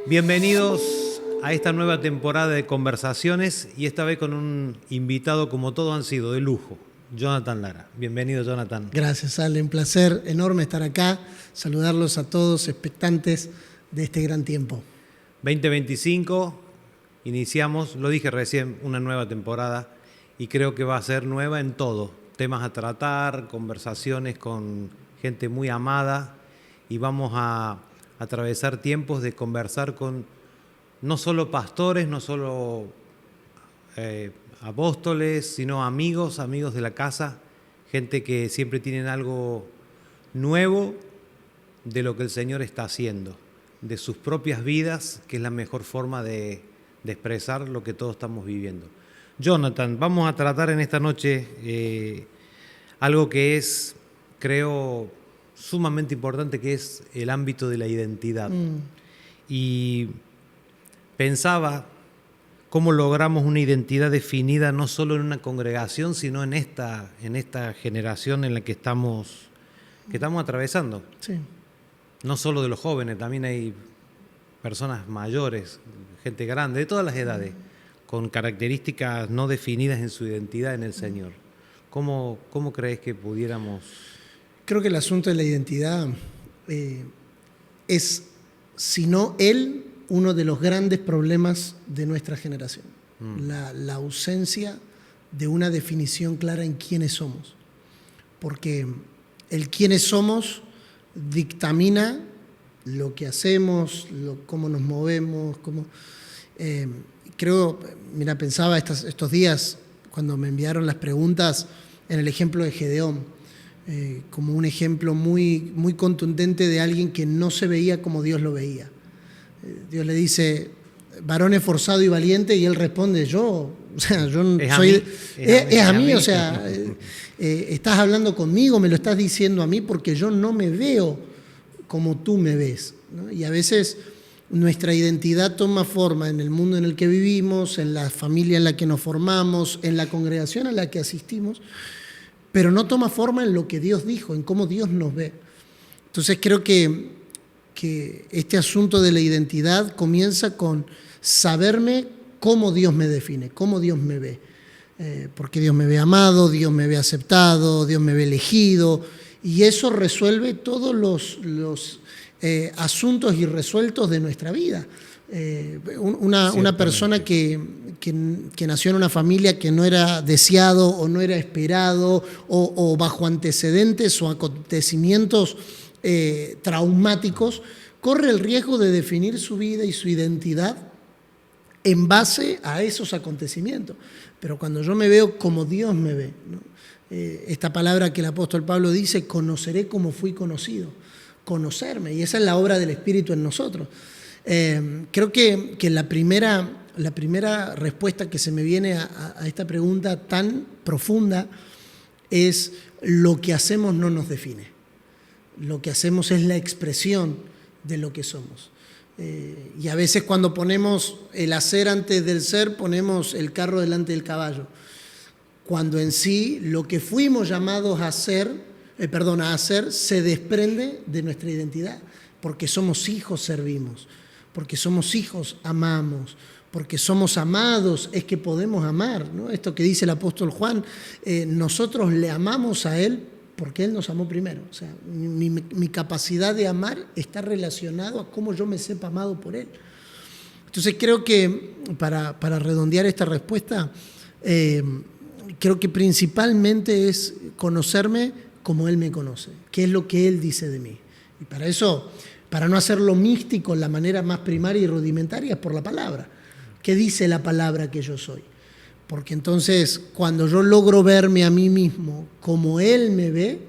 Bienvenidos a esta nueva temporada de Conversaciones y esta vez con un invitado como todos han sido, de lujo, Jonathan Lara. Bienvenido, Jonathan. Gracias, Ale. Un placer enorme estar acá, saludarlos a todos expectantes de este gran tiempo. 2025, iniciamos, lo dije recién, una nueva temporada y creo que va a ser nueva en todo. Temas a tratar, conversaciones con gente muy amada y vamos a atravesar tiempos de conversar con no solo pastores, no solo apóstoles, sino amigos de la casa, gente que siempre tienen algo nuevo de lo que el Señor está haciendo, de sus propias vidas, que es la mejor forma de expresar lo que todos estamos viviendo. Jonathan, vamos a tratar en esta noche algo que es, creo, sumamente importante, que es el ámbito de la identidad. Y pensaba cómo logramos una identidad definida no solo en una congregación, sino en esta generación en la que estamos atravesando. Sí. No solo de los jóvenes, también hay personas mayores, gente grande, de todas las edades, con características no definidas en su identidad en el Señor. ¿Cómo crees que pudiéramos...? Creo que el asunto de la identidad es, si no uno de los grandes problemas de nuestra generación. La ausencia de una definición clara en quiénes somos. Porque el quiénes somos dictamina lo que hacemos, cómo nos movemos, pensaba estos días, cuando me enviaron las preguntas, en el ejemplo de Gedeón, como un ejemplo muy, muy contundente de alguien que no se veía como Dios lo veía. Dios le dice, varón esforzado y valiente, y él responde, estás hablando conmigo, me lo estás diciendo a mí porque yo no me veo como tú me ves, ¿no? Y a veces nuestra identidad toma forma en el mundo en el que vivimos, en la familia en la que nos formamos, en la congregación a la que asistimos, pero no toma forma en lo que Dios dijo, en cómo Dios nos ve. Entonces creo que este asunto de la identidad comienza con saberme cómo Dios me define, cómo Dios me ve. Porque Dios me ve amado, Dios me ve aceptado, Dios me ve elegido, y eso resuelve todos los asuntos irresueltos de nuestra vida. Una persona que nació en una familia que no era deseado o no era esperado o bajo antecedentes o acontecimientos traumáticos, corre el riesgo de definir su vida y su identidad en base a esos acontecimientos. Pero cuando yo me veo como Dios me ve, ¿no? Esta palabra que el apóstol Pablo dice, conoceré como fui conocido, conocerme, y esa es la obra del Espíritu en nosotros. Creo que la primera respuesta que se me viene a esta pregunta tan profunda es: lo que hacemos no nos define. Lo que hacemos es la expresión de lo que somos. Y a veces cuando ponemos el hacer antes del ser, ponemos el carro delante del caballo, cuando en sí lo que fuimos llamados a hacer se desprende de nuestra identidad, porque somos hijos, servimos, porque somos hijos, amamos, porque somos amados, es que podemos amar, ¿no? Esto que dice el apóstol Juan, nosotros le amamos a Él porque Él nos amó primero. O sea, mi capacidad de amar está relacionado a cómo yo me sepa amado por Él. Entonces creo que, para redondear esta respuesta, creo que principalmente es conocerme como Él me conoce, qué es lo que Él dice de mí. Y para eso, para no hacerlo místico, la manera más primaria y rudimentaria es por la palabra. ¿Qué dice la palabra que yo soy? Porque entonces, cuando yo logro verme a mí mismo como Él me ve,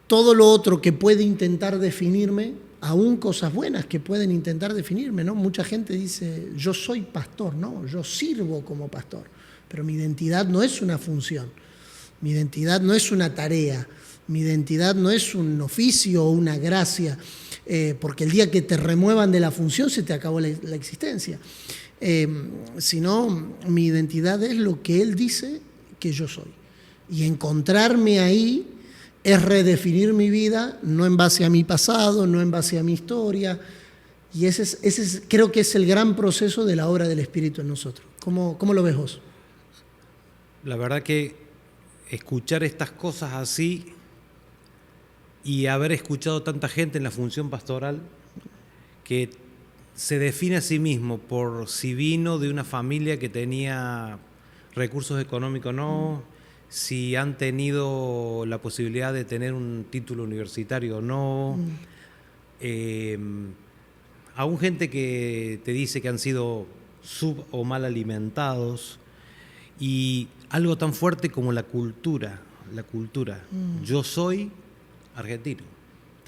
todo lo otro que puede intentar definirme, aún cosas buenas que pueden intentar definirme, ¿no? Mucha gente dice, yo soy pastor, no, yo sirvo como pastor, pero mi identidad no es una función, mi identidad no es una tarea, mi identidad no es un oficio o una gracia, porque el día que te remuevan de la función se te acabó la existencia. Sino mi identidad es lo que Él dice que yo soy. Y encontrarme ahí es redefinir mi vida, no en base a mi pasado, no en base a mi historia. Y creo que es el gran proceso de la obra del Espíritu en nosotros. ¿Cómo lo ves vos? La verdad que escuchar estas cosas así y haber escuchado tanta gente en la función pastoral que se define a sí mismo por si vino de una familia que tenía recursos económicos o no, si han tenido la posibilidad de tener un título universitario o no. Aún gente que te dice que han sido sub o mal alimentados, y algo tan fuerte como la cultura. Yo soy argentino.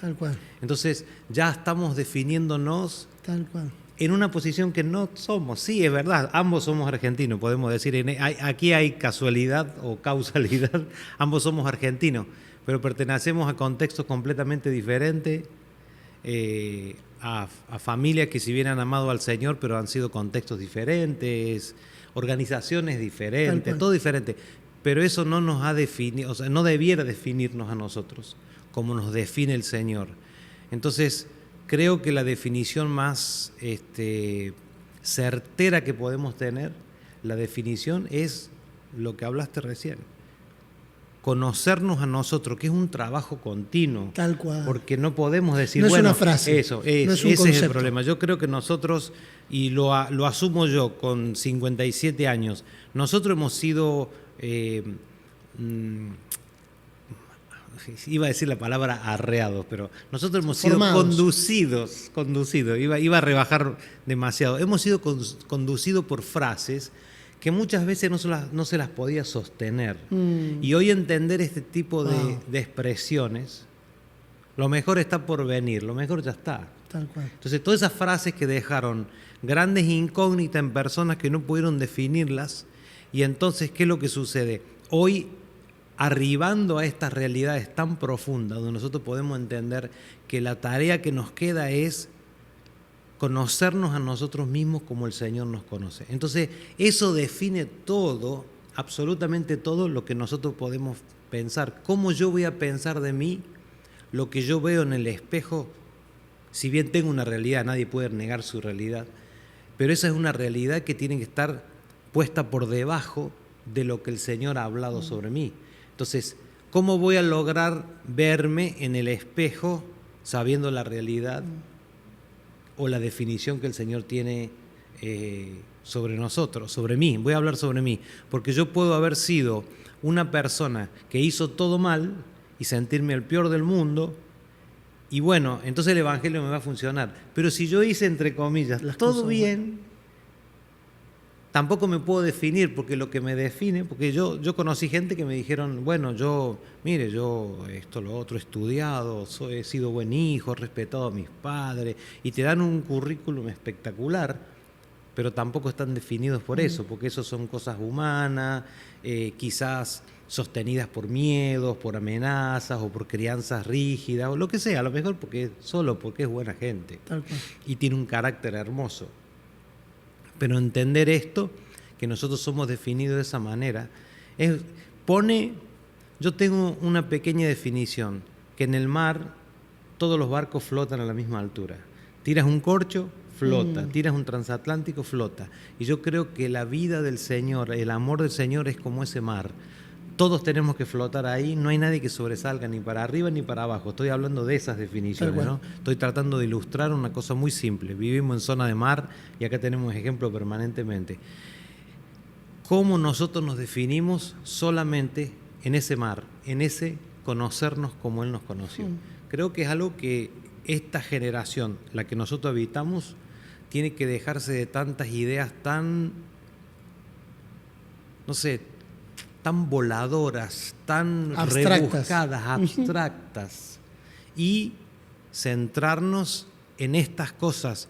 Tal cual. Entonces ya estamos definiéndonos Tal cual. en una posición que no somos. Sí, es verdad, ambos somos argentinos, podemos decir. Aquí hay casualidad o causalidad, ambos somos argentinos, pero pertenecemos a contextos completamente diferentes, a familias que si bien han amado al Señor, pero han sido contextos diferentes, organizaciones diferentes, todo diferente. Pero eso no nos ha definido, o sea, no debiera definirnos a nosotros como nos define el Señor. Entonces, creo que la definición más certera que podemos tener, la definición es lo que hablaste recién. Conocernos a nosotros, que es un trabajo continuo. Tal cual. Porque no podemos decir, no es bueno, una frase, eso, no es un ese concepto. es el problema. Yo creo que nosotros, y lo asumo yo con 57 años, nosotros hemos sido, iba a decir la palabra arreados, pero nosotros hemos sido conducidos, iba a rebajar demasiado. Hemos sido conducidos por frases que muchas veces no se las podía sostener. Y hoy entender este tipo de expresiones, lo mejor está por venir, lo mejor ya está. Tal cual. Entonces, todas esas frases que dejaron grandes incógnitas en personas que no pudieron definirlas, y entonces, ¿qué es lo que sucede? Hoy, arribando a estas realidades tan profundas, donde nosotros podemos entender que la tarea que nos queda es conocernos a nosotros mismos como el Señor nos conoce. Entonces, eso define todo, absolutamente todo lo que nosotros podemos pensar. ¿Cómo yo voy a pensar de mí lo que yo veo en el espejo? Si bien tengo una realidad, nadie puede negar su realidad, pero esa es una realidad que tiene que estar puesta por debajo de lo que el Señor ha hablado sobre mí. Entonces, ¿cómo voy a lograr verme en el espejo sabiendo la realidad o la definición que el Señor tiene sobre nosotros, sobre mí? Voy a hablar sobre mí, porque yo puedo haber sido una persona que hizo todo mal y sentirme el peor del mundo, y bueno, entonces el Evangelio me va a funcionar. Pero si yo hice, entre comillas, todo bien, tampoco me puedo definir, porque lo que me define, porque yo conocí gente que me dijeron, bueno, yo esto, lo otro, he estudiado, he sido buen hijo, he respetado a mis padres, y te dan un currículum espectacular, pero tampoco están definidos por eso, porque eso son cosas humanas, quizás sostenidas por miedos, por amenazas o por crianzas rígidas, o lo que sea, a lo mejor solo porque es buena gente y tiene un carácter hermoso. Pero entender esto, que nosotros somos definidos de esa manera, yo tengo una pequeña definición, que en el mar todos los barcos flotan a la misma altura. Tiras un corcho, flota, tiras un transatlántico, flota. Y yo creo que la vida del Señor, el amor del Señor es como ese mar. Todos tenemos que flotar ahí, no hay nadie que sobresalga ni para arriba ni para abajo. Estoy hablando de esas definiciones, ¿no? Estoy tratando de ilustrar una cosa muy simple. Vivimos en zona de mar y acá tenemos ejemplos permanentemente. ¿Cómo nosotros nos definimos? Solamente en ese mar, en ese conocernos como Él nos conoció. Creo que es algo que esta generación, la que nosotros habitamos, tiene que dejarse de tantas ideas tan, no sé, tan voladoras, tan rebuscadas, abstractas, y centrarnos en estas cosas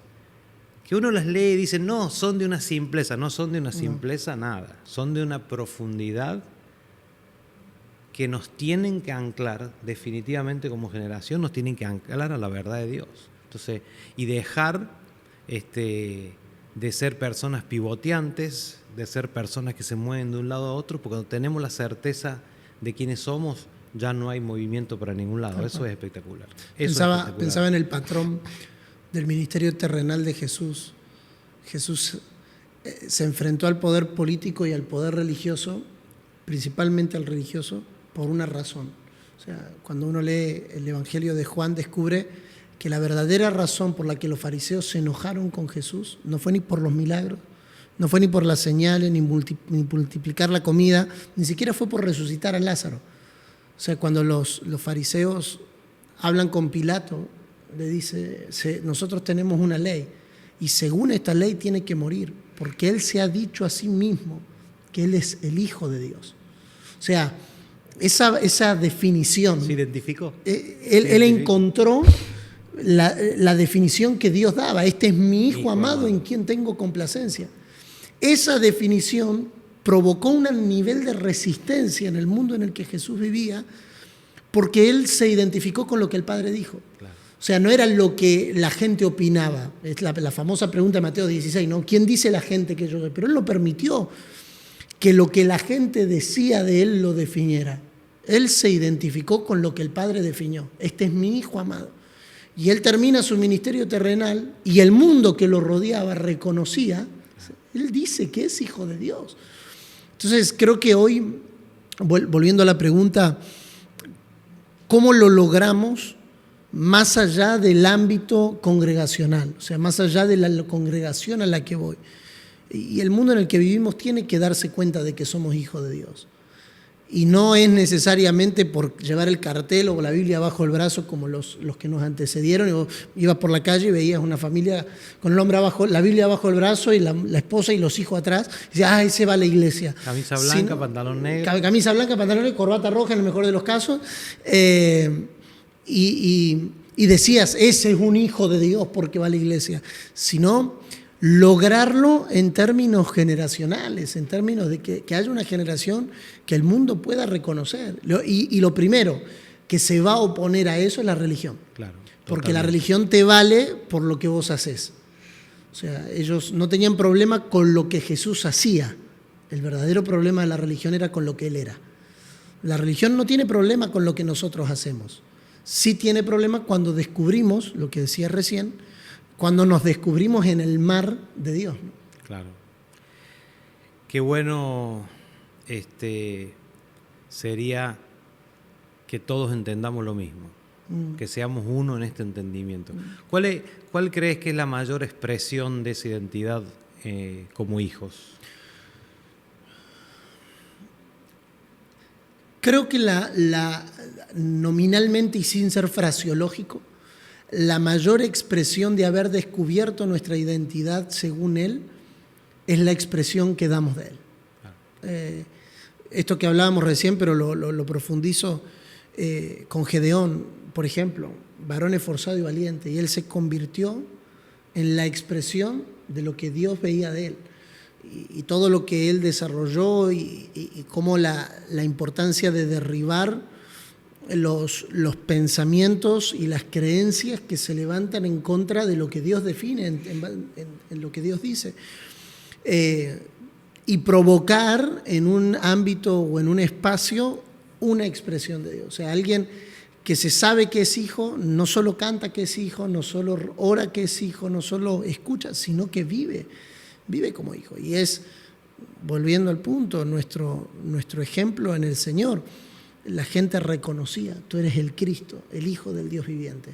que uno las lee y dice, no, son de una simpleza. No son de una simpleza nada, son de una profundidad que nos tienen que anclar definitivamente como generación, nos tienen que anclar a la verdad de Dios. Entonces, y dejar de ser personas pivoteantes, de ser personas que se mueven de un lado a otro, porque cuando tenemos la certeza de quiénes somos, ya no hay movimiento para ningún lado. Eso es espectacular. Eso es Pensaba en el patrón del ministerio terrenal de Jesús. Jesús se enfrentó al poder político y al poder religioso, principalmente al religioso, por una razón. O sea, cuando uno lee el Evangelio de Juan, descubre que la verdadera razón por la que los fariseos se enojaron con Jesús no fue ni por los milagros, no fue ni por las señales, ni multiplicar la comida, ni siquiera fue por resucitar a Lázaro. O sea, cuando los fariseos hablan con Pilato, le dice, nosotros tenemos una ley y según esta ley tiene que morir, porque él se ha dicho a sí mismo que él es el Hijo de Dios. O sea, esa definición. ¿Se identificó? Él encontró la definición que Dios daba. Este es mi Hijo amado en quien tengo complacencia. Esa definición provocó un nivel de resistencia en el mundo en el que Jesús vivía, porque él se identificó con lo que el Padre dijo. Claro. O sea, no era lo que la gente opinaba. Es la famosa pregunta de Mateo 16, ¿no? ¿Quién dice la gente que yo soy? Pero él lo permitió, que lo que la gente decía de él lo definiera. Él se identificó con lo que el Padre definió. Este es mi Hijo amado. Y él termina su ministerio terrenal y el mundo que lo rodeaba reconocía. Él dice que es Hijo de Dios. Entonces, creo que hoy, volviendo a la pregunta, ¿cómo lo logramos más allá del ámbito congregacional? O sea, más allá de la congregación a la que voy. Y el mundo en el que vivimos tiene que darse cuenta de que somos hijos de Dios. Y no es necesariamente por llevar el cartel o la Biblia bajo el brazo como los que nos antecedieron. Ibas por la calle y veías una familia con el hombre abajo, la Biblia bajo el brazo y la esposa y los hijos atrás. Y decías, ese va a la iglesia. Camisa blanca, pantalón negro. Camisa blanca, pantalón negro, corbata roja en el mejor de los casos. Y decías, ese es un hijo de Dios porque va a la iglesia. Sino lograrlo en términos generacionales, en términos de que haya una generación que el mundo pueda reconocer. Y lo primero que se va a oponer a eso es la religión. Claro, porque la religión te vale por lo que vos haces. O sea, ellos no tenían problema con lo que Jesús hacía. El verdadero problema de la religión era con lo que Él era. La religión no tiene problema con lo que nosotros hacemos. Sí tiene problema cuando descubrimos, lo que decía recién, cuando nos descubrimos en el mar de Dios, ¿no? Claro. Qué bueno sería que todos entendamos lo mismo, que seamos uno en este entendimiento. ¿Cuál crees que es la mayor expresión de esa identidad como hijos? Creo que nominalmente y sin ser fraseológico, la mayor expresión de haber descubierto nuestra identidad según Él es la expresión que damos de Él. Esto que hablábamos recién, pero lo profundizo con Gedeón, por ejemplo, varón esforzado y valiente, y él se convirtió en la expresión de lo que Dios veía de él. Y todo lo que él desarrolló y cómo la importancia de derribar los pensamientos y las creencias que se levantan en contra de lo que Dios define, en lo que Dios dice. Y provocar en un ámbito o en un espacio una expresión de Dios. O sea, alguien que se sabe que es hijo, no solo canta que es hijo, no solo ora que es hijo, no solo escucha, sino que vive como hijo. Y es, volviendo al punto, nuestro ejemplo en el Señor. La gente reconocía, tú eres el Cristo, el Hijo del Dios viviente.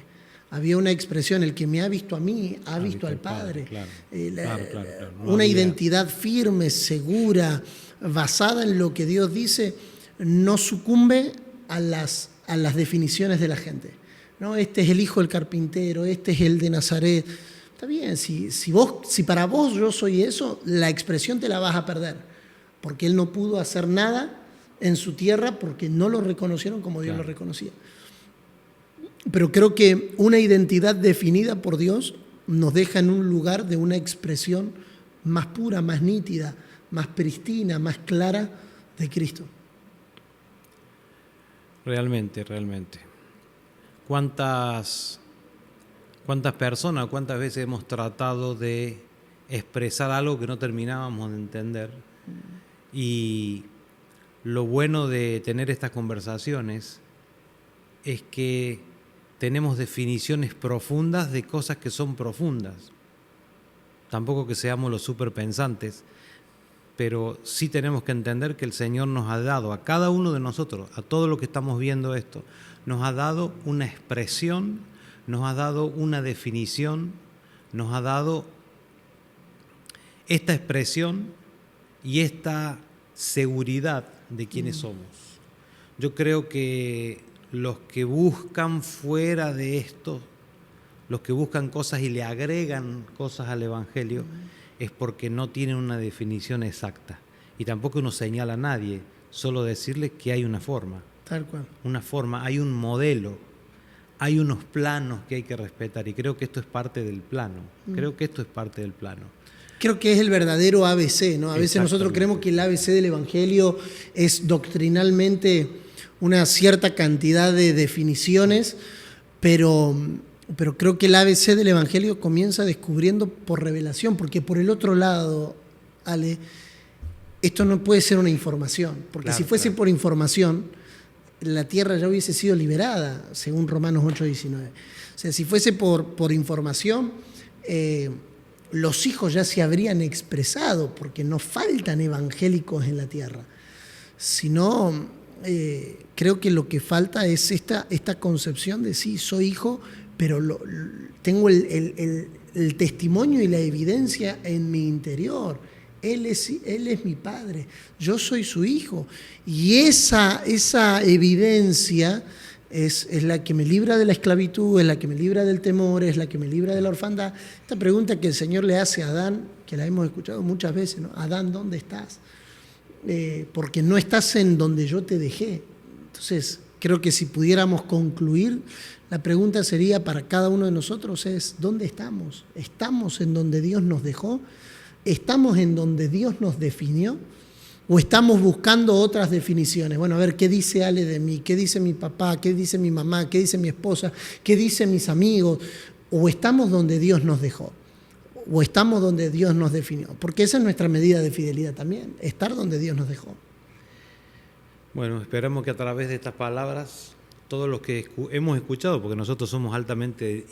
Había una expresión, el que me ha visto a mí, ha visto al Padre. Claro. Claro. No una identidad firme, segura, basada en lo que Dios dice, no sucumbe a las definiciones de la gente. ¿No? Este es el hijo del carpintero, este es el de Nazaret. Está bien, si para vos yo soy eso, la expresión te la vas a perder, porque él no pudo hacer nada en su tierra porque no lo reconocieron como Dios lo reconocía. Pero creo que una identidad definida por Dios nos deja en un lugar de una expresión más pura, más nítida, más pristina, más clara de Cristo. Realmente. ¿Cuántas personas, cuántas veces hemos tratado de expresar algo que no terminábamos de entender? Y lo bueno de tener estas conversaciones es que tenemos definiciones profundas de cosas que son profundas. Tampoco que seamos los superpensantes, pero sí tenemos que entender que el Señor nos ha dado a cada uno de nosotros, a todos los que estamos viendo esto, nos ha dado una expresión, nos ha dado una definición, nos ha dado esta expresión y esta seguridad de quiénes somos. Yo creo que los que buscan fuera de esto, los que buscan cosas y le agregan cosas al Evangelio, es porque no tienen una definición exacta. Y tampoco uno señala a nadie, solo decirles que hay una forma. Tal cual. Una forma, hay un modelo, hay unos planos que hay que respetar. Y creo que esto es parte del plano. Creo que esto es parte del plano. Creo que es el verdadero ABC, ¿no? A veces nosotros creemos que el ABC del Evangelio es doctrinalmente una cierta cantidad de definiciones, pero creo que el ABC del Evangelio comienza descubriendo por revelación, porque por el otro lado, Ale, esto no puede ser una información, porque claro, si fuese por información, la tierra ya hubiese sido liberada, según Romanos 8:19. O sea, si fuese por información, los hijos ya se habrían expresado, porque no faltan evangélicos en la tierra. Sino, creo que lo que falta es esta concepción de sí, soy hijo, pero tengo el testimonio y la evidencia en mi interior. Él es mi padre, yo soy su hijo. Y esa evidencia es la que me libra de la esclavitud, es la que me libra del temor, es la que me libra de la orfandad. Esta pregunta que el Señor le hace a Adán, que la hemos escuchado muchas veces, ¿no? Adán, ¿dónde estás? Porque no estás en donde yo te dejé. Entonces, creo que si pudiéramos concluir, la pregunta sería para cada uno de nosotros es, ¿dónde estamos? ¿Estamos en donde Dios nos dejó? ¿Estamos en donde Dios nos definió? ¿O estamos buscando otras definiciones? Bueno, a ver, ¿qué dice Ale de mí? ¿Qué dice mi papá? ¿Qué dice mi mamá? ¿Qué dice mi esposa? ¿Qué dicen mis amigos? ¿O estamos donde Dios nos dejó? ¿O estamos donde Dios nos definió? Porque esa es nuestra medida de fidelidad también, estar donde Dios nos dejó. Bueno, esperamos que a través de estas palabras, todos los que hemos escuchado, porque nosotros somos altamente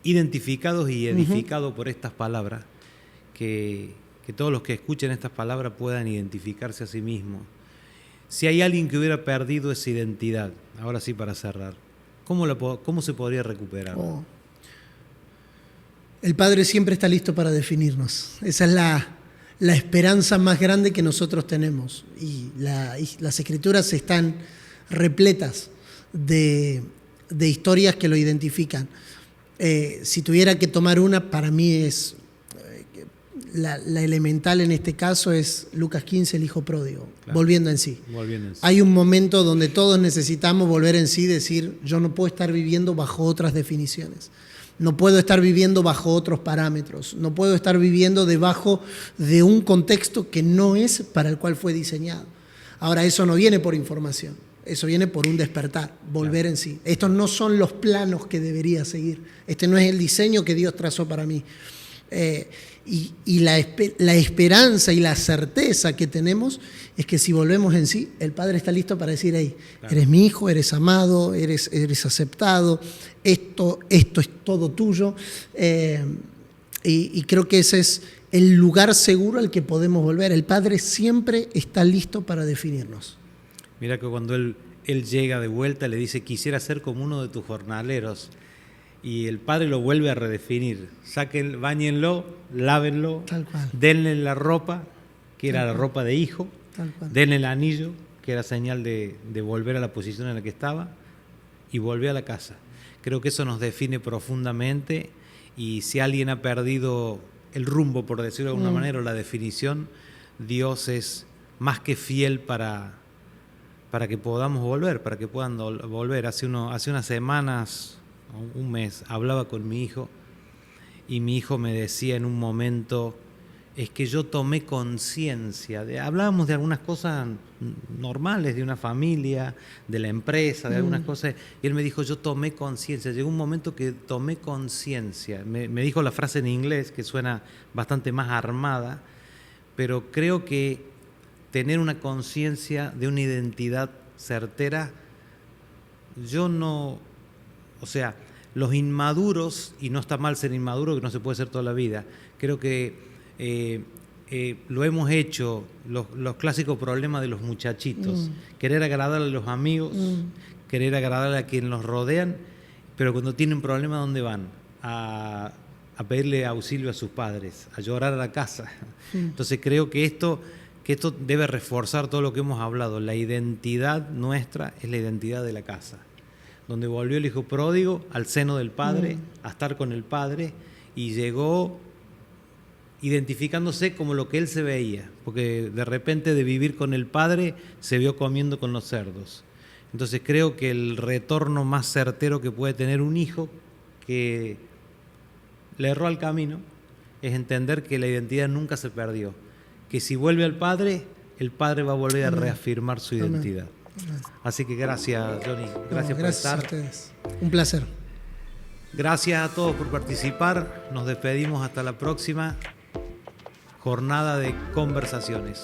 identificados y edificados por estas palabras, que todos los que escuchen estas palabras puedan identificarse a sí mismos. Si hay alguien que hubiera perdido esa identidad, ahora sí para cerrar, ¿cómo se podría recuperar? El Padre siempre está listo para definirnos. Esa es la esperanza más grande que nosotros tenemos. Y las Escrituras están repletas de historias que lo identifican. Si tuviera que tomar una, para mí es la elemental en este caso es Lucas 15, el hijo pródigo, claro. Volviendo en sí. Hay un momento donde todos necesitamos volver en sí y decir, yo no puedo estar viviendo bajo otras definiciones. No puedo estar viviendo bajo otros parámetros. No puedo estar viviendo debajo de un contexto que no es para el cual fue diseñado. Ahora, eso no viene por información. Eso viene por un despertar, volver claro. en sí. Estos no son los planos que debería seguir. Este no es el diseño que Dios trazó para mí. Y la esperanza y la certeza que tenemos es que si volvemos en sí, el Padre está listo para decir, hey, claro. Eres mi hijo, eres amado, eres aceptado, esto es todo tuyo. Y creo que ese es el lugar seguro al que podemos volver. El Padre siempre está listo para definirnos. Mira que cuando él llega de vuelta le dice, quisiera ser como uno de tus jornaleros. Y el Padre lo vuelve a redefinir. Báñenlo, lávenlo, denle la ropa, que era la ropa de hijo, denle el anillo, que era señal de volver a la posición en la que estaba, y volver a la casa. Creo que eso nos define profundamente, y si alguien ha perdido el rumbo, por decirlo de alguna manera, o la definición, Dios es más que fiel para que podamos volver, para que puedan volver. Hace unas semanas, un mes, hablaba con mi hijo y mi hijo me decía en un momento, es que yo tomé conciencia, hablábamos de algunas cosas normales, de una familia, de la empresa, de algunas cosas, y él me dijo, yo tomé conciencia, llegó un momento que tomé conciencia, me dijo la frase en inglés que suena bastante más armada, pero creo que tener una conciencia de una identidad certera yo no, o sea, los inmaduros, y no está mal ser inmaduro, que no se puede ser toda la vida, creo que lo hemos hecho, los clásicos problemas de los muchachitos, querer agradar a los amigos, querer agradar a quienes los rodean, pero cuando tienen problemas, ¿dónde van? A pedirle auxilio a sus padres, a llorar a la casa. Entonces creo que esto debe reforzar todo lo que hemos hablado. La identidad nuestra es la identidad de la casa, donde volvió el hijo pródigo al seno del padre, a estar con el padre, y llegó identificándose como lo que él se veía, porque de repente de vivir con el padre se vio comiendo con los cerdos. Entonces creo que el retorno más certero que puede tener un hijo que le erró al camino es entender que la identidad nunca se perdió, que si vuelve al padre, el padre va a volver a reafirmar su identidad. Así que gracias, Johnny, gracias por estar. A ustedes. Un placer. Gracias a todos por participar. Nos despedimos hasta la próxima jornada de conversaciones.